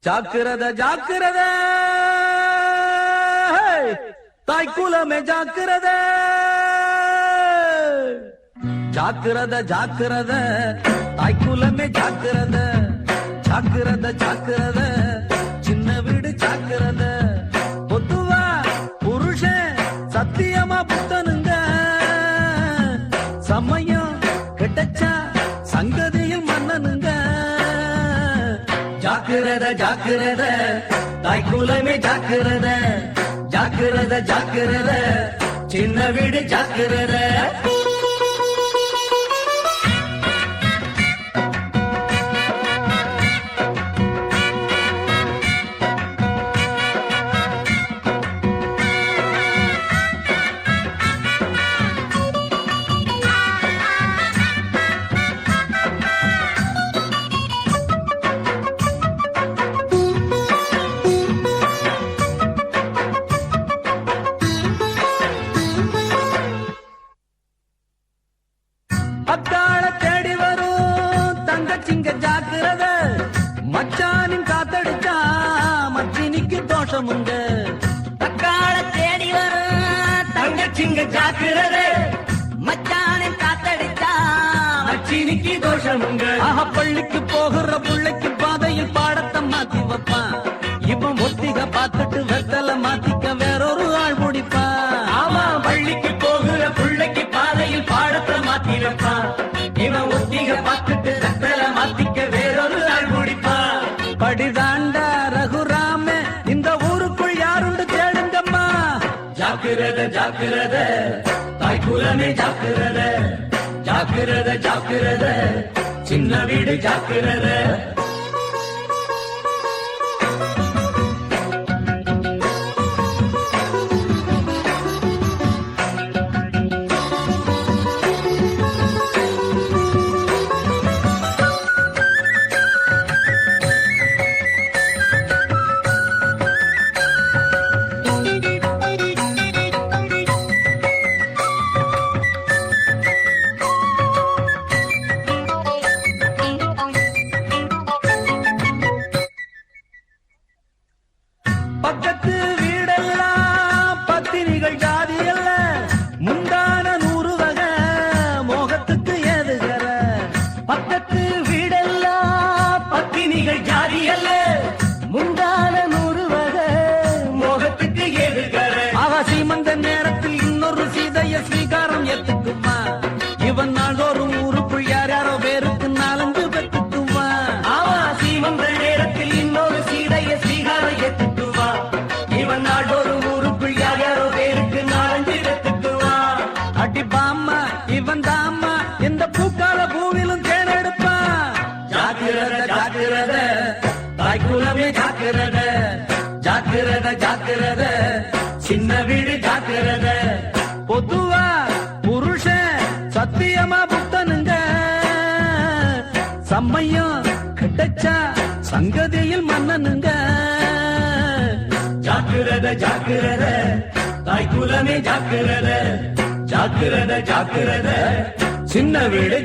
ஜாக்கிரத ஜாக்கிரத தாய்க்குலமே ஜாக்கிரத ஜாக்கிரத ஜாக்கிரத தாய்க்குலமே ஜாக்கிரத ஜாக்கிரத ஜாக்கிரத சின்ன வீடு ஜாக்கிரத பொதுவா புருஷன் சத்தியமா புத்தனுங்க சமயம் கிடைச்சா சங்கதியில் மன்னனுங்க ஜாக்கிரத ஜாக்கிரத தாய்க்குலமே ஜாக்கிரத ஜாக்கிரத ஜாக்கிரத சின்ன வீடு ஜாக்கிரத அத்தாள தேடி வரும் தங்கச்சிங்க ஜாக்கிரத மச்சானின் காத்தடிச்சா மச்சினிக்கு தோஷமுங்க அக்காள தேடி வரும் தங்கச்சிங்க ஜாக்கிரத மச்சானின் காத்தடிச்சா மச்சினிக்கு தோஷமுங்க ஆஹா பள்ளிக்கு போகிற புள்ளைக்கு பாதையில் பாடத்தை மாத்தி வைப்பான் இவன் ஒத்திக பார்த்துட்டு வெத்தல மாத்திக்க வேறொரு ஆள் முடிப்பான் ஆமா பள்ளிக்கு போகிற புள்ளைக்கு பாதையில் பாடத்தை மாத்தி வைப்பான் இவன் ஒத்திக பார்த்துட்டு வெத்தல மாத்திக்க வேறொரு ஆள் முடிப்பான் படிதாண்டா ரகுராம இந்த ஊருக்குள் யாருண்டு தேடுங்கம்மா ஜாக்கிரத ஜாக்கிரத தாய்க்குலமே ஜாக்கிரத ஜாக்கிரத ஜாக்கிரத சின்ன வீடு ஜாக்கிரத பக்கத்து வீடெல்லாம் பத்தினிகள் ஜாதி அல்ல முந்தான 100 வகை மோகத்துக்கு ஏதுகர பக்கத்து வீடெல்லாம் பத்தினிகள் ஜாதி அல்ல முந்தான 100 வகை மோகத்துக்கு ஏதுகர அவ சீமந்த நேரத்தில் இன்னொரு சீதைய ஸ்வீகாரம் ஏத்துக்குமா இவன் நாள்தோறும் ஊருக்குள் யார் யாரோ பேருக்கு 4-5 பெற்றுக்குமா ஆமா சீமந்த நேரத்தில் இன்னொரு சீதைய ஸ்வீகாரம் ஏத்துக்குவா இவன் நாடொரு ஊருக்குள் யார் யாரோ பேருக்கு 4-5 பெற்றுக்குவா அடி பாம்மா இவன் தாம்மா இந்த பூக்கால பூவிலும் தேனெடுப்பா ஜாக்கிரத ஜாக்கிரத தாய்க்குலமே ஜாக்கிரத ஜாக்கிரத ஜாக்கிரத சின்ன வீடு ஜாக்கிரத பொதுவா புருஷன் சத்தியமா புத்தனுங்க சமயம் கிடைச்சா சங்கதியில் மன்னனுங்க ஜாக்கிரத ஜாக்கிரத தாய்க்குலமே ஜாக்கிரத ஜாக்கிரத ஜாக்கிரத சின்ன வீடு